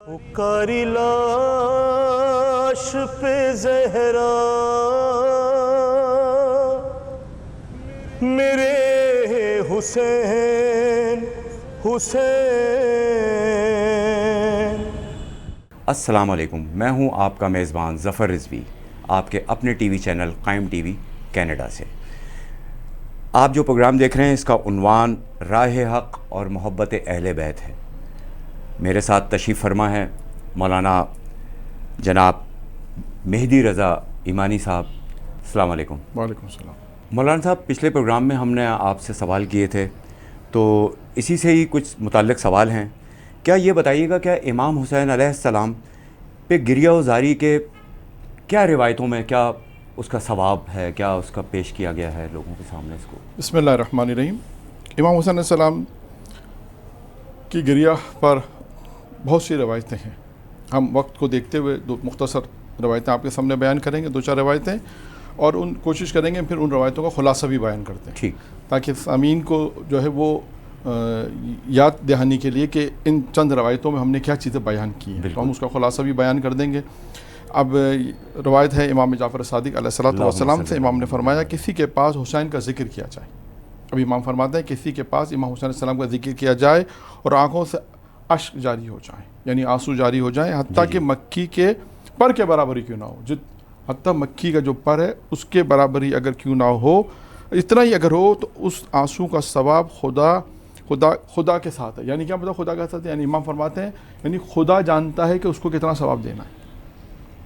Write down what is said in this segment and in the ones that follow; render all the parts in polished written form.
پکاری لاش پہ زہرا میرے حسین حسین۔ السلام علیکم، میں ہوں آپ کا میزبان ظفر رضوی، آپ کے اپنے ٹی وی چینل قائم ٹی وی کینیڈا سے۔ آپ جو پروگرام دیکھ رہے ہیں اس کا عنوان راہ حق اور محبت اہل بیت ہے۔ میرے ساتھ تشریف فرما ہے مولانا جناب مہدی رضا ایمانی صاحب۔ السلام علیکم۔ وعلیکم السلام۔ مولانا صاحب، پچھلے پروگرام میں ہم نے آپ سے سوال کیے تھے، تو اسی سے ہی کچھ متعلق سوال ہیں۔ کیا یہ بتائیے گا کیا امام حسین علیہ السلام پہ گریہ و زاری کے کیا روایتوں میں کیا اس کا ثواب ہے، کیا اس کا پیش کیا گیا ہے لوگوں کے سامنے اس کو؟ بسم اللہ الرحمن الرحیم۔ امام حسین علیہ السلام کی گریہ پر بہت سی روایتیں ہیں۔ ہم وقت کو دیکھتے ہوئے دو مختصر روایتیں آپ کے سامنے بیان کریں گے، دو چار روایتیں، اور کوشش کریں گے پھر ان روایتوں کا خلاصہ بھی بیان کرتے ہیں، ٹھیک، تاکہ سامعین کو جو ہے وہ یاد دہانی کے لیے کہ ان چند روایتوں میں ہم نے کیا چیزیں بیان کی ہیں، تو ہم اس کا خلاصہ بھی بیان کر دیں گے۔ اب روایت ہے امام جعفر صادق علیہ السلام سے، امام نے فرمایا کسی کے پاس حسین کا ذکر کیا جائے۔ اب امام فرماتے ہیں کسی کے پاس امام حسین علیہ السلام کا ذکر کیا جائے اور آنکھوں سے اشک جاری ہو جائیں، یعنی آنسو جاری ہو جائیں، حتیٰ کہ مکی کے پر کے برابر ہی کیوں نہ ہو، حتیٰ مکی کا جو پر ہے اس کے برابر ہی اگر کیوں نہ ہو، اتنا ہی اگر ہو، تو اس آنسو کا ثواب خدا کے ساتھ ہے۔ یعنی کیا مطلب خدا کے ساتھ ہے؟ یعنی امام فرماتے ہیں یعنی خدا جانتا ہے کہ اس کو کتنا ثواب دینا ہے۔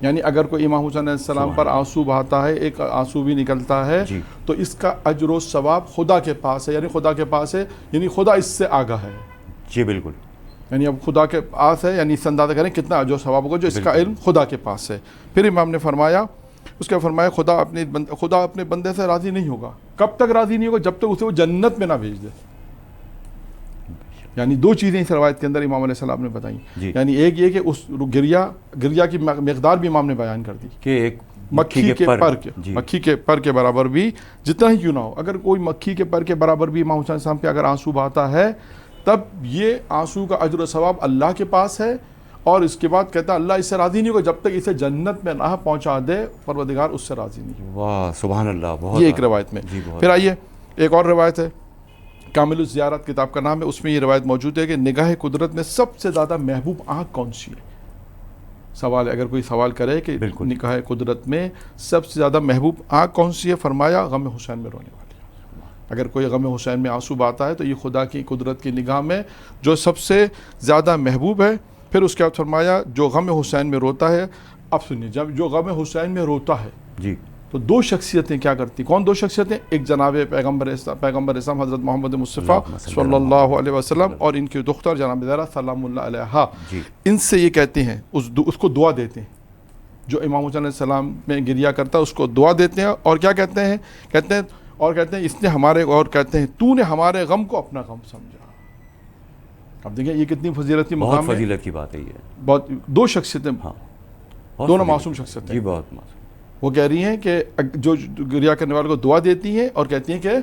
یعنی اگر کوئی امام حسین علیہ السلام پر آنسو بہاتا ہے، ایک آنسو بھی نکلتا ہے، تو اس کا اجر و ثواب خدا کے پاس ہے، یعنی خدا کے پاس ہے، یعنی خدا اس سے آگاہ ہے۔ جی بالکل، یعنی اب خدا کے پاس ہے، یعنی اس سے اندازہ کریں کتنا اجر و ثواب ہوگا، جو اس کا علم خدا کے پاس ہے۔ پھر امام نے فرمایا، اس کا فرمایا خدا اپنے بندے سے راضی نہیں ہوگا۔ کب تک راضی نہیں ہوگا؟ جب تک اسے وہ جنت میں نہ بھیج دے۔ یعنی دو چیزیں اس روایت کے اندر امام علیہ السلام نے بتائیں، یعنی ایک یہ کہ اس گریہ کی مقدار بھی امام نے بیان کر دی کہ ایک مکھی کے پر کے برابر بھی جتنا ہی کیوں نہ ہو، اگر کوئی مکھی کے پر کے برابر بھی امام حسین السلام پہ اگر آنسو بہاتا ہے، تب یہ آنسو کا اجر و ثواب اللہ کے پاس ہے، اور اس کے بعد کہتا ہے اللہ اس سے راضی نہیں ہوگا جب تک اسے جنت میں نہ پہنچا دے، پروردگار اس سے راضی نہیں ہوگا۔ واہ سبحان اللہ، بہت یہ ایک روایت میں۔ پھر آئیے ایک اور روایت ہے، کامل الزیارت کتاب کا نام ہے، اس میں یہ روایت موجود ہے کہ نگاہ قدرت میں سب سے زیادہ محبوب آنکھ کون سی ہے؟ سوال ہے، اگر کوئی سوال کرے کہ نگاہ قدرت میں سب سے زیادہ محبوب آنکھ کون سی ہے، فرمایا غم حسین میں رونے والی۔ اگر کوئی غم حسین میں آنسو بہاتا ہے تو یہ خدا کی قدرت کی نگاہ میں جو سب سے زیادہ محبوب ہے۔ پھر اس کے بعد فرمایا جو غم حسین میں روتا ہے، اب سنیے، جب جو غم حسین میں روتا ہے جی، تو دو شخصیتیں کیا کرتی؟ کون دو شخصیتیں؟ ایک جناب پیغمبر اسلام حضرت محمد مصطفیٰ صلی اللہ علیہ وسلم، اور ان کی دختر جناب زہرا سلام اللہ علیہا، ان سے یہ کہتے ہیں، اس کو دعا دیتے ہیں، جو امام حسین علیہ السلام میں گریہ کرتا ہے اس کو دعا دیتے ہیں، اور کیا کہتے ہیں اس نے ہمارے، اور کہتے ہیں تو نے ہمارے غم کو اپنا غم سمجھا۔ اب دیکھیں یہ کتنی فضیلت کی مقام ہے، بہت فضیلت کی بات ہے یہ۔ بہت دو شخصیتیں، دونوں معصوم شخصیتیں، جی بہت معصوم۔ وہ کہہ رہی ہیں کہ جو گریہ کرنے والے کو دعا دیتی ہیں اور کہتی ہیں کہ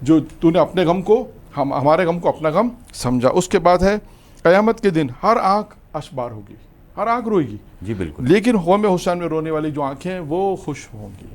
جو تو نے اپنے غم کو ہمارے غم کو اپنا غم سمجھا۔ اس کے بعد ہے قیامت کے دن ہر آنکھ اشبار ہوگی، ہر آنکھ روئے گی، جی بالکل، لیکن غم حسین میں رونے والی جو آنکھیں ہیں وہ خوش ہوں گی۔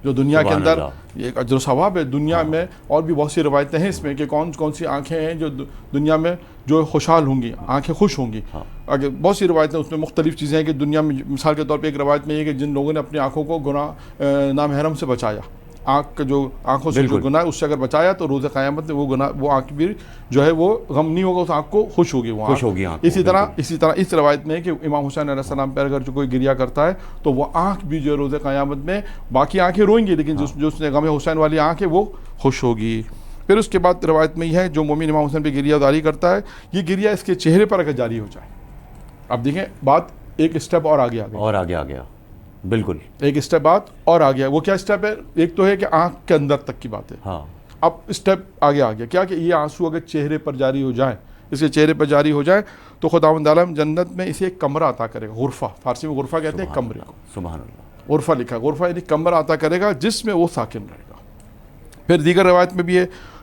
جو دنیا کے اندر ایک اجر و ثواب ہے، دنیا میں اور بھی بہت سی روایتیں ہیں اس میں کہ کون سی آنکھیں ہیں جو دنیا میں جو خوشحال ہوں گی، آنکھیں خوش ہوں گی۔ اگر بہت سی روایتیں اس میں مختلف چیزیں ہیں کہ دنیا میں، مثال کے طور پہ ایک روایت میں یہ کہ جن لوگوں نے اپنی آنکھوں کو گناہ نامحرم سے بچایا، آنکھ کا جو آنکھوں سے جو گناہ اس سے اگر بچایا، تو روز قیامت میں وہ آنکھ بھی جو ہے وہ غم نہیں ہوگا، اس آنکھ کو خوش ہوگی، وہ خوش ہوگی۔ اسی طرح اس روایت میں ہے کہ امام حسین علیہ السلام پر اگر جو کوئی گریہ کرتا ہے تو وہ آنکھ بھی جو ہے روز قیامت میں، باقی آنکھیں روئیں گی لیکن جو اس نے غم حسین والی آنکھ ہے وہ خوش ہوگی۔ پھر اس کے بعد روایت میں یہ ہے جو مومن امام حسین پہ گریہ داری کرتا ہے، یہ گریہ اس کے چہرے پر اگر جاری ہو جائے۔ اب دیکھیں بات ایک اسٹیپ اور آگے آ گیا، بالکل ایک اسٹیپ بات اور آ گیا۔ وہ کیا اسٹیپ ہے؟ ایک تو ہے کہ آنکھ کے اندر تک کی بات ہے، اب اسٹیپ آگے آ گیا کیا کہ یہ آنسو اگر چہرے پر جاری ہو جائیں، اس کے چہرے پر جاری ہو جائے تو خداوند عالم جنت میں اسے ایک کمرہ عطا کرے گا، غرفہ، فارسی میں غرفہ کہتے ہیں کمرے کو، سبحان اللہ، غرفہ لکھا ہے، غرفہ یعنی کمرہ عطا کرے گا جس میں وہ ساکن رہے گا۔ پھر دیگر روایت میں بھی ہے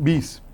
20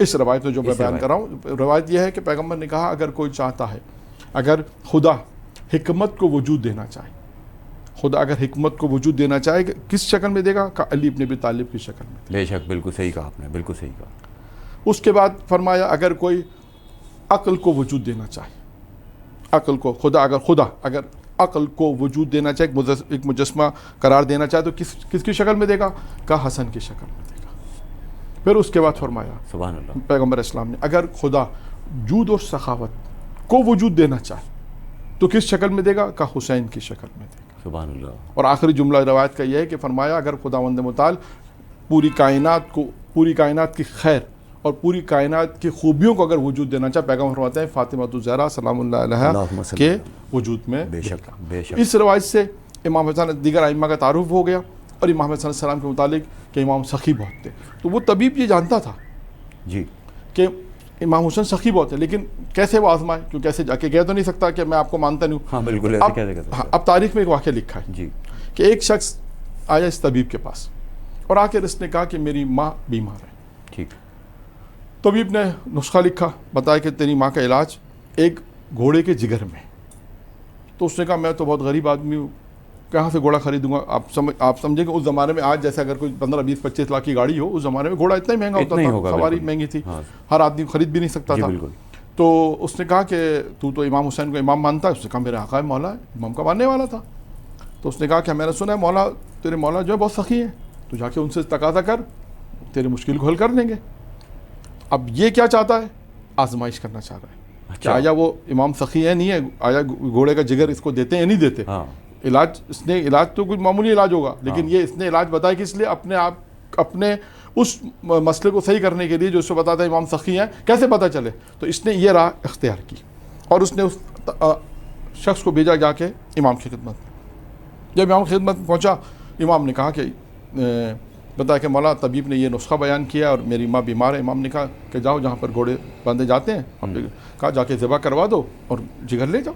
اس روایت میں جو میں بیان کر رہا ہوں، روایت یہ ہے کہ پیغمبر نے کہا اگر کوئی چاہتا ہے، اگر خدا حکمت کو وجود دینا چاہے، خدا اگر حکمت کو وجود دینا چاہے کس شکل میں دے گا؟ کہ علی ابن ابی طالب کی شکل میں۔ بے شک، بالکل صحیح کہا آپ نے، بالکل صحیح کہا۔ اس کے بعد فرمایا اگر کوئی عقل کو وجود دینا چاہے، عقل کو اگر عقل کو وجود دینا چاہے، ایک مجسمہ قرار دینا چاہے تو کس کی شکل میں دے گا؟ کہ حسن کی شکل میں دے گا۔ پھر اس کے بعد فرمایا سبحان اللہ، پیغمبر اسلام نے اگر خدا جود اور سخاوت کو وجود دینا چاہے تو کس شکل میں دے گا؟ کہ حسین کی شکل میں دے گا۔ سبحان اللہ۔ اور آخری جملہ روایت کا یہ ہے کہ فرمایا اگر خداوند متعال پوری کائنات کی خیر اور پوری کائنات کی خوبیوں کو اگر وجود دینا چاہے، پیغمبر فرماتے ہیں فاطمہ الزہرا سلام اللہ علیہا کے وجود میں بے شک، بے شک۔ اس روایت سے امام حسن دیگر ائمہ کا تعارف ہو گیا، اور امام حسن علیہ السلام کے متعلق کہ امام سخی بہت تھے، تو وہ طبیب یہ جانتا تھا جی کہ امام حسن سخی بہت ہے، لیکن کیسے وہ آزمائے؟ کیوں کیسے جا کے کہہ تو نہیں سکتا کہ میں آپ کو مانتا نہیں ہوں۔ ہاں بالکل، ایسے کیسے کہہ سکتے ہیں؟ اب تاریخ میں ایک واقعہ لکھا ہے جی کہ ایک شخص آیا اس طبیب کے پاس اور آ کر اس نے کہا کہ میری ماں بیمار ہے۔ ٹھیک۔ طبیب نے نسخہ لکھا، بتایا کہ تیری ماں کا علاج ایک گھوڑے کے جگر میں۔ تو اس نے کہا میں تو بہت غریب آدمی ہوں، کہاں سے گھوڑا خریدوں گا؟ آپ سمجھیں کہ اس زمانے میں آج جیسے اگر کوئی 15-20-25 لاکھ کی گاڑی ہو، اس زمانے میں گھوڑا اتنا ہی مہنگا ہوتا تھا، سواری مہنگی تھی، ہر آدمی خرید بھی نہیں سکتا تھا۔ تو اس نے کہا کہ تو امام حسین کو امام مانتا ہے؟ اس نے کہا میرے آقا مولا ہے، امام کا ماننے والا تھا۔ تو اس نے کہا کہ میں نے سنا ہے مولا تیرے مولا جو ہے بہت سخی ہیں، تو جا کے ان سے تقاضا کر، تیری مشکل کو حل کر دیں گے۔ اب یہ کیا چاہتا ہے؟ آزمائش کرنا چاہ رہا ہے کہ آیا وہ امام سخی ہے نہیں ہے، آیا گھوڑے کا جگر اس کو دیتے ہیں نہیں دیتے۔ علاج تو کچھ معمولی علاج ہوگا، لیکن یہ اس نے علاج بتایا کہ اس لیے اپنے اس مسئلے کو صحیح کرنے کے لیے جو اس کو بتاتا ہے امام سخی ہیں، کیسے پتہ چلے؟ تو اس نے یہ راہ اختیار کی اور اس نے اس شخص کو بھیجا جا کے امام کی خدمت میں۔ جب امام کی خدمت میں پہنچا، امام نے کہا کہ بتایا کہ مولا طبیب نے یہ نسخہ بیان کیا اور میری ماں بیمار ہے۔ امام نے کہا کہ جاؤ جہاں پر گھوڑے باندھے جاتے ہیں، کہا جا کے ذبح کروا دو اور جگر لے جاؤ۔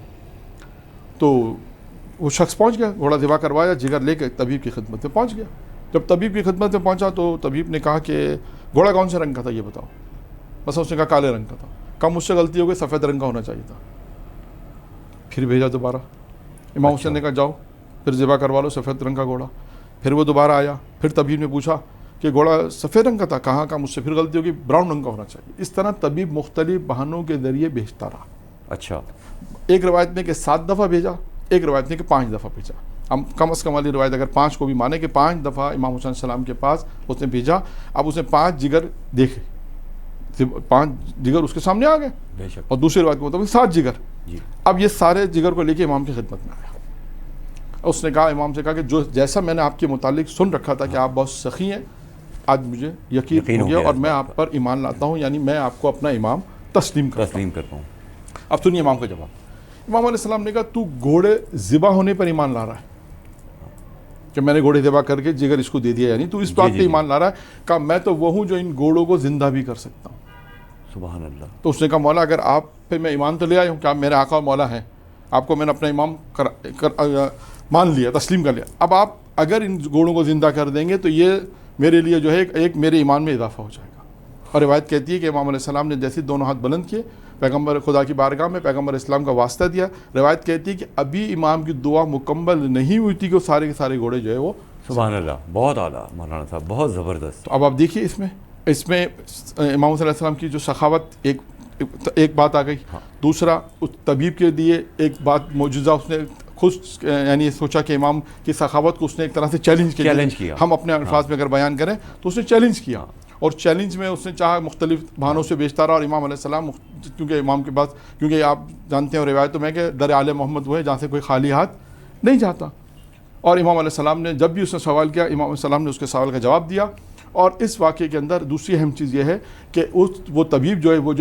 تو وہ شخص پہنچ گیا، گھوڑا ذبح کروایا، جگر لے کے طبیب کی خدمت میں پہنچ گیا۔ جب طبیب کی خدمت میں پہنچا تو طبیب نے کہا کہ گھوڑا کون سے رنگ کا تھا یہ بتاؤ؟ بس اس نے کہا کالے رنگ کا تھا۔ کہا مجھ سے غلطی ہو گئی، سفید رنگ کا ہونا چاہیے تھا۔ پھر بھیجا دوبارہ، امام حسین نے کہا جاؤ پھر ذبح کروا لو سفید رنگ کا گھوڑا۔ پھر وہ دوبارہ آیا، پھر طبیب نے پوچھا کہ گھوڑا سفید رنگ کا تھا، کہاں کا مجھ سے پھر غلطی ہوگی، براؤن رنگ کا ہونا چاہیے۔ اس طرح طبیب مختلف بہانوں کے ذریعے بھیجتا رہا۔ اچھا، ایک روایت میں کہ 7 دفعہ بھیجا، ایک روایت میں کہ 5 دفعہ بھیجا۔ ہم کم از کم والی روایت اگر 5 کو بھی مانے کہ 5 دفعہ امام حسین السلام کے پاس اس نے بھیجا۔ اب اس نے 5 جگر دیکھے، 5 جگر اس کے سامنے آ گئے، بے شک۔ اور دوسری روایت میں مطابق 7 جگر۔ جی۔ اب یہ سارے جگر کو لے کے امام کی خدمت میں آیا۔ اس نے کہا، امام سے کہا کہ جو جیسا میں نے آپ کے متعلق سن رکھا تھا کہ آپ بہت سخی ہیں، آج مجھے یقین ہو گیا اور میں آپ پر ایمان لاتا ہوں، یعنی میں آپ کو اپنا امام تسلیم کرتا ہوں۔ اب سنیے امام کا جواب۔ امام علیہ السلام نے کہا تو گھوڑے ذبح ہونے پر ایمان لا رہا ہے کہ میں نے گھوڑے ذبح کر کے جگر اس کو دے دیا، یعنی تو اس بات پہ ایمان لا رہا ہے؟ کہا میں تو وہ ہوں جو ان گھوڑوں کو زندہ بھی کر سکتا ہوں۔ سبحان اللہ۔ تو اس نے کہا مولا اگر آپ پہ میں ایمان تو لے آیا ہوں کہ آپ میرے آقا و مولا ہیں، آپ کو میں نے اپنا امام مان لیا، تسلیم کر لیا، اب آپ اگر ان گھوڑوں کو زندہ کر دیں گے تو یہ میرے لیے جو ہے ایک میرے ایمان میں اضافہ ہو جائے گا۔ اور روایت کہتی ہے کہ امام علیہ السلام نے جیسے دونوں ہاتھ بلند کیے، پیغمبر خدا کی بارگاہ میں پیغمبر اسلام کا واسطہ دیا۔ روایت کہتی ہے کہ ابھی امام کی دعا مکمل نہیں ہوئی تھی کہ وہ سارے کے سارے گھوڑے جو ہے وہ، سبحان اللہ، بہت اعلیٰ مولانا صاحب، بہت زبردست۔ تو اب آپ دیکھیے اس میں امام صلی اللہ علیہ وسلم کی جو سخاوت ایک بات آ گئی۔ دوسرا اس طبیب کے لیے ایک بات معجزہ، اس نے خود یعنی سوچا کہ امام کی سخاوت کو اس نے ایک طرح سے چیلنج کیا۔ ہم اپنے الفاظ میں اگر بیان کریں تو اس نے چیلنج کیا، اور چیلنج میں اس نے چاہا مختلف بہانوں سے بیچتا رہا، اور امام علیہ السلام کیونکہ امام کے پاس، کیونکہ آپ جانتے ہیں روایتوں میں کہ در آل محمد وہ ہے جہاں سے کوئی خالی ہاتھ نہیں جاتا، اور امام علیہ السلام نے جب بھی اس نے سوال کیا، امام علیہ السلام نے اس کے سوال کا جواب دیا۔ اور اس واقعے کے اندر دوسری اہم چیز یہ ہے کہ وہ طبیب جو ہے، وہ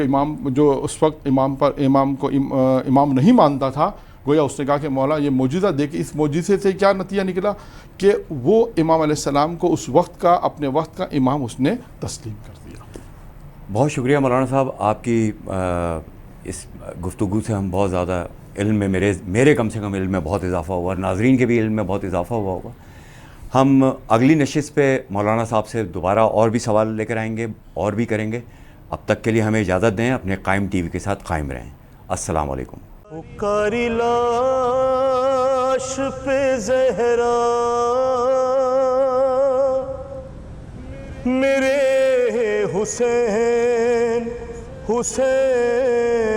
جو اس وقت امام کو امام نہیں مانتا تھا، گویا اس نے کہا کہ مولا یہ معجزہ دیکھ، اس معجزے سے کیا نتیجہ نکلا کہ وہ امام علیہ السلام کو اس وقت کا، اپنے وقت کا امام اس نے تسلیم کر دیا۔ بہت شکریہ مولانا صاحب، آپ کی اس گفتگو سے ہم بہت زیادہ علم میں، میرے کم سے کم علم میں بہت اضافہ ہوا، اور ناظرین کے بھی علم میں بہت اضافہ ہوا ہوگا۔ ہم اگلی نشست پہ مولانا صاحب سے دوبارہ اور بھی سوال لے کر آئیں گے اور بھی کریں گے۔ اب تک کے لیے ہمیں اجازت دیں, اپنے قائم ٹی وی کے ساتھ قائم رہیں. السلام علیکم. پکاری لاش پہ زہرا میرے حسین حسین